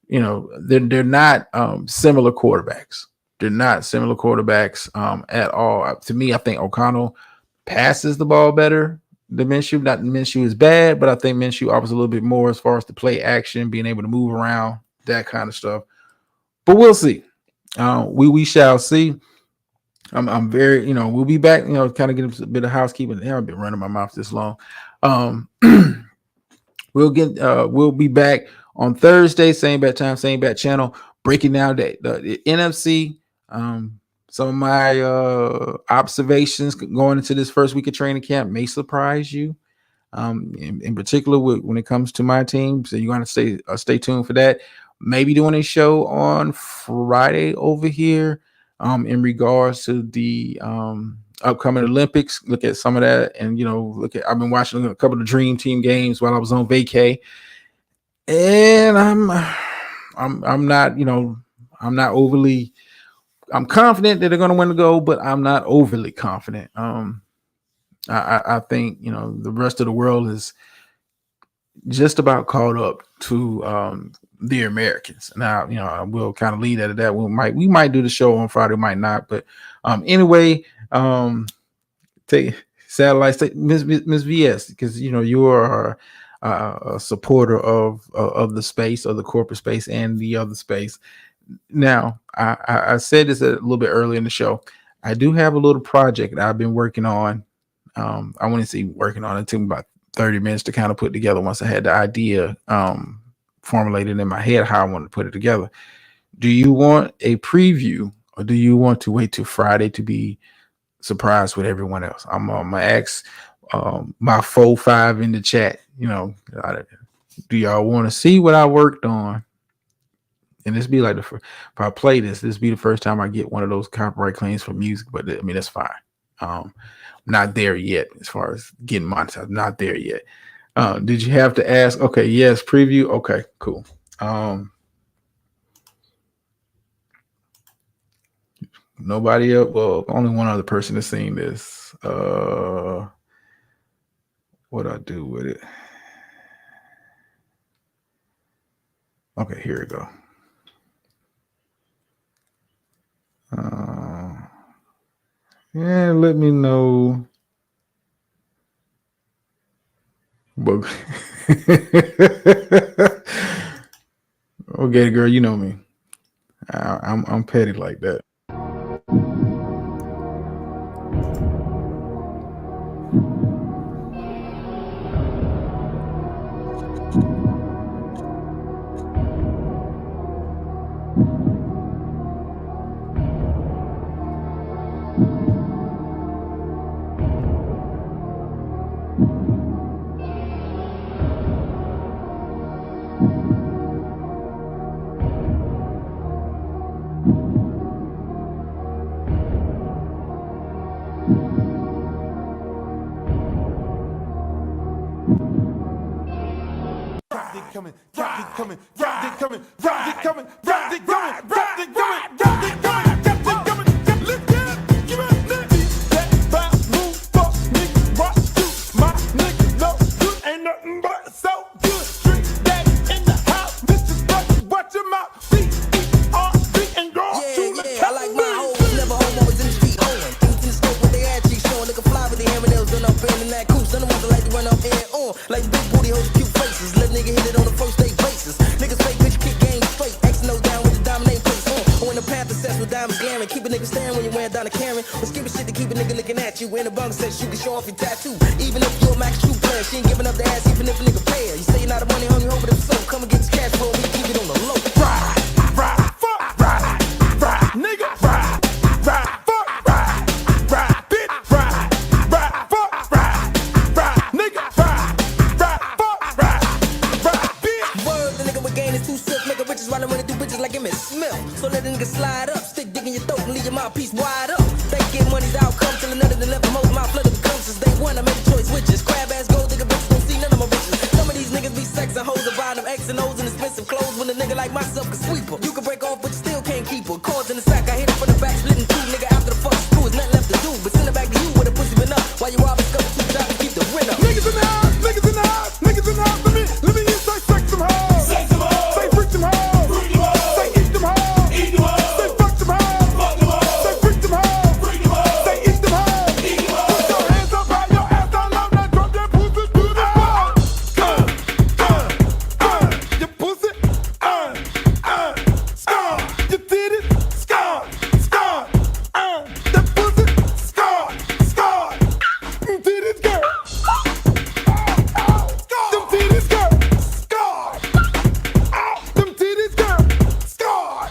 they're not similar quarterbacks. They're not similar quarterbacks at all. To me, I think O'Connell passes the ball better than Minshew. Not Minshew is bad, but I think Minshew offers a little bit more as far as the play action, being able to move around, that kind of stuff. But we'll see. We shall see. I'm very, we'll be back, kind of get a bit of housekeeping. I've been running my mouth this long. We'll be back on Thursday, same bat time, same bat channel, breaking down the NFC. Some of my observations going into this first week of training camp may surprise you. In particular, when it comes to my team, so you're going to stay tuned for that. Maybe doing a show on Friday over here, in regards to the upcoming Olympics. Look at some of that, and I've been watching a couple of the Dream Team games while I was on vacay, and I'm not overly. I'm confident that they're going to win the gold, but I'm not overly confident. I think the rest of the world is just about caught up to the Americans. Now, I will kind of lead at that. We might do the show on Friday, might not, but anyway, take satellites, Miss VS, because you are a supporter of the space, of the corporate space and the other space. Now, I said this a little bit earlier in the show. I do have a little project that I've been working on. I wouldn't say working on it. It took me about 30 minutes to kind of put together once I had the idea formulated in my head how I wanted to put it together. Do you want a preview, or do you want to wait till Friday to be surprised with everyone else? I'm gonna ask my 4-5 in the chat. Do y'all want to see what I worked on? And this be like if I play this be the first time I get one of those copyright claims for music. But I mean, that's fine. Not there yet as far as getting monetized. Not there yet. Did you have to ask? Okay, yes, preview. Okay, cool. Nobody else. Well, only one other person has seen this. What I do with it? Okay, here we go. Yeah, let me know. But okay, girl, you know me. I'm petty like that. in the bunk says you can show off your tattoo. Even if you're a max true player, she ain't giving up the ass even if a nigga pay her. You say you're not a money hungry hoe, but if so, come and get this cash flow, we keep it on the low. Ride, fuck, ride, nigga, ride, fuck, ride, bitch, ride, fuck, ride, nigga, ride, fuck, ride, bitch. Word, the nigga with gain is too swift, nigga bitches running through bitches like Emmitt Smith. So let a nigga slide up, stick dick in your throat and leave your mouthpiece wide up. Think get money's outcome till another than left from hoes my flood of the gums since day one. I made a choice, witches, crab ass gold nigga bitches don't see none of my riches. Some of these niggas be sexing hoes and buying them X and O's and expensive clothes when a nigga like myself can sweep her. You can break off but you still can't keep her. Cords in the sack, I hit it from the back, splitting two, nigga after the fuck screw is nothing left to do. But send it back to you with a pussy been up while you robbing scuffing 2 times to keep the rent up. Niggas in the house, niggas in the house, niggas in the house for me. Let me hear say sex them hoes, say freak them hoes, say eat them hoes, say fuck them hoes, say freak them hoes, say eat them hoes. Put your hands up high, your ass down low, now drop that pussy to the floor. Your pussy, scar, your titties, scar, that pussy, scar, titties, girl. Them titties, girl, scarred. Them titties, girl, scarred.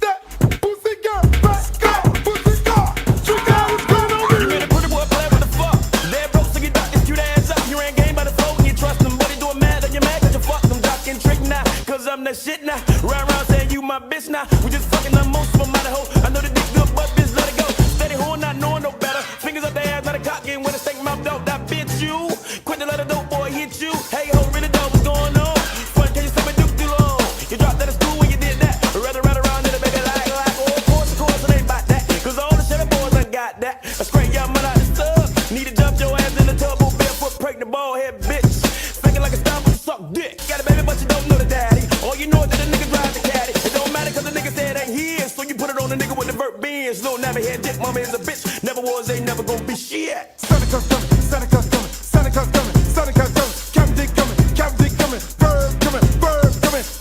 That pussy, girl, scarred. Pussy, scarred. You got what's going on with You me. made a pretty boy play with the fuck. Dead broke, so you duck this cute ass up. You ain't game by the flow, and you trust them. But he doing mad, like you mad, cause you fuck them. Ducking trick now, cause I'm that shit now. Round round saying you my bitch now. We just fucking the most from my hoe. I know the dick good, but bitch, let it go. Steady horn, not knowing no better. Fingers up the ass, not a cock getting with a steak mouth dog. That bitch you. Quit to let a dope boy hit you. Hey ho, really dog, what's going on? Fun, can you stop it, Duke too long? You dropped out of school when you did that. Rather run around in a baby like, oh, of course, it ain't about that. Cause all the shit boys done got that. A straight young man out the tub. Need to dump your ass in the tub, oh, barefoot, pregnant, bald head bitch. Faking like a star, but you suck dick. Got a baby, but you don't know the daddy. All you know is that the nigga drive the caddy. It don't matter cause the nigga said it ain't his. So you put it on the nigga with the vert beans. Little nappy head dick, mama is a bitch. Never was, ain't never gonna be shit. Santa Claus coming, Santa Claus coming, Santa Claus coming, Santa Claus coming, Captain Dick coming, Captain Dick coming, bird coming,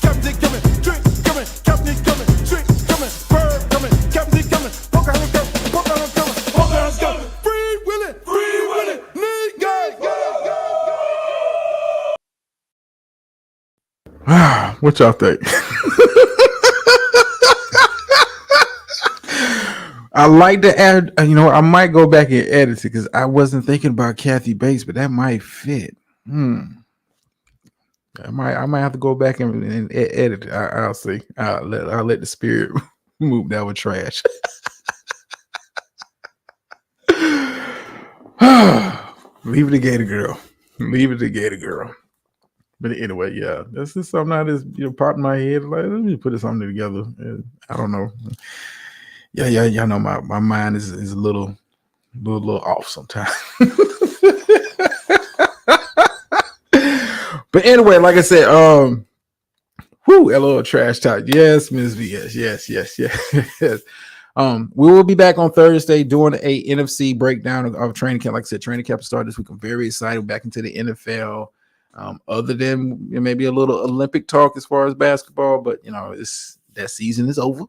Captain Dick coming, drink coming, Captain Dick coming, drink coming, bird coming, Captain Dick coming, Pocahontas coming, Pocahontas coming, Pocahontas coming, Free Willy, nigga. What y'all think? I like to add, I might go back and edit it because I wasn't thinking about Kathy Bates, but that might fit. I might have to go back and edit it. I'll see. I'll let the spirit move that with trash. Leave it to Gator Girl. Leave it to Gator Girl. But anyway, yeah, this is something I just popped in my head. Like, let me put something together. I don't know. Yeah, y'all know my mind is a little off sometimes. But anyway, like I said, LOL trash talk. Yes, Ms. VS. Yes. We will be back on Thursday doing a NFC breakdown of training camp. Like I said, training camp started this week. I'm very excited. Back into the NFL. Other than maybe a little Olympic talk as far as basketball, but that season is over.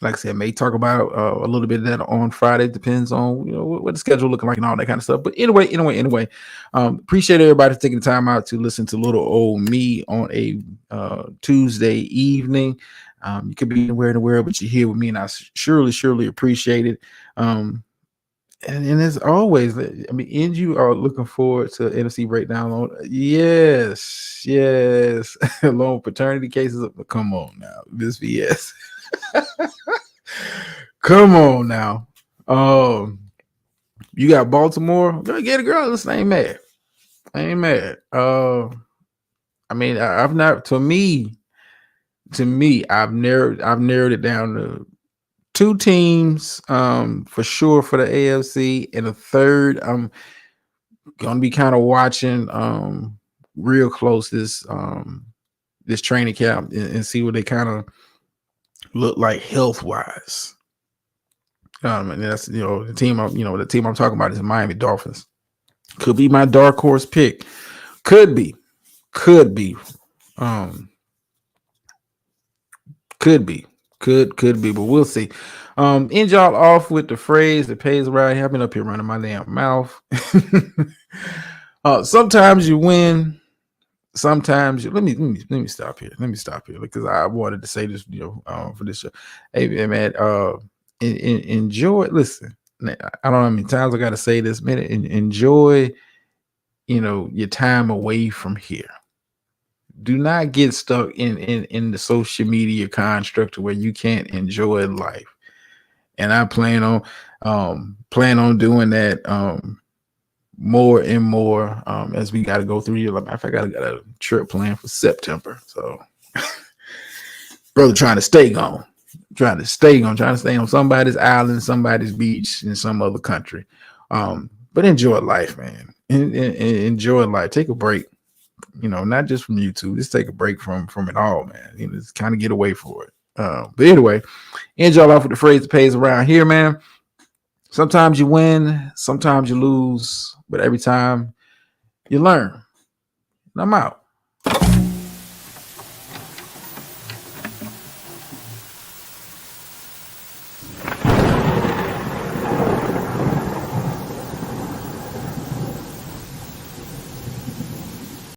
Like I said, may talk about a little bit of that on Friday. Depends on what the schedule looking like and all that kind of stuff. But anyway, appreciate everybody taking the time out to listen to little old me on a Tuesday evening. You could be anywhere in the world, but you're here with me, and I surely appreciate it. And as always, and you are looking forward to NFC breakdown. Yes. Along with paternity cases. Come on now, Miss VS. Come on now. You got Baltimore. Gonna get a girl. Listen, I ain't mad. I've not. To me, I've narrowed it down to 2 teams for sure for the AFC, and a third I'm gonna be kind of watching real close this training camp and see what they kind of look like health wise. And that's the team I'm talking about is the Miami Dolphins. Could be my dark horse pick. Could be. Could be, but we'll see. End y'all off with the phrase that pays around here. I've been up here running my damn mouth. Sometimes you win. Sometimes you let me stop here. Let me stop here because I wanted to say this, for this show. Hey man, enjoy. Listen, I don't know how many times I got to say this, man. Enjoy, your time away from here. Do not get stuck in the social media construct where you can't enjoy life. And I plan on doing that more and more as we got to go through here. I got a trip planned for September. So brother trying to stay on somebody's island, somebody's beach in some other country. But enjoy life, man. Enjoy life. Take a break. Not just from YouTube. Just take a break from it all, man. Just kind of get away for it. But anyway, end y'all off with the phrase that pays around here, man. Sometimes you win, sometimes you lose, but every time you learn. And I'm out.